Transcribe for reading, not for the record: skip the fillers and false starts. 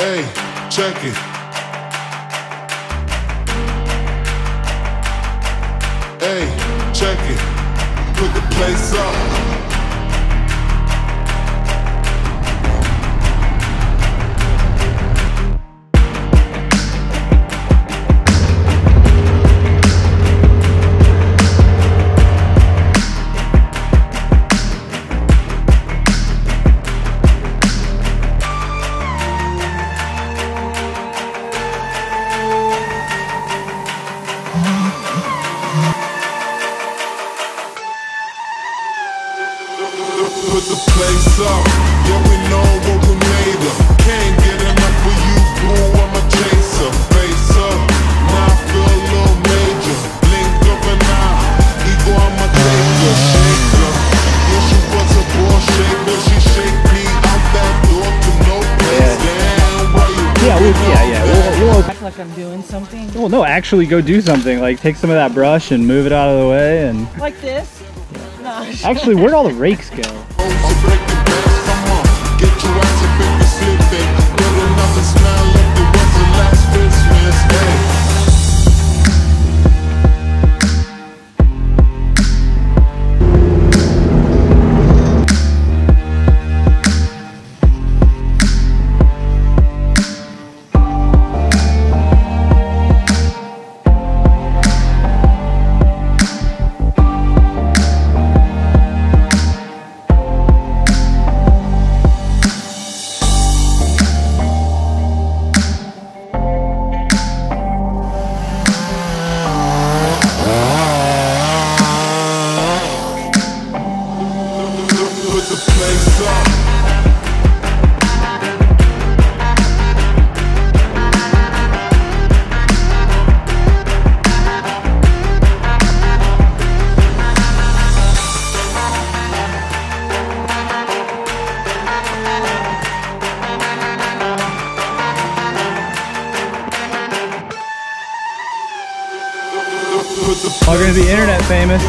Hey, check it. Hey, check it. Put the place up. Put the place up, yeah, we know what we made of. Can't get enough of you, boo, I'm a chaser. Face up, now I feel a little major. Link up and out, ego, I'm a taker. Shaker, yeah, she was a ball shaker. She shake me out that door to no place. Damn, why you We'll act like I'm doing something. well, no, actually go do something. Like take some of that brush and move it out of the way and... Like this? No. Actually, where'd all the rakes go? We're gonna be internet famous.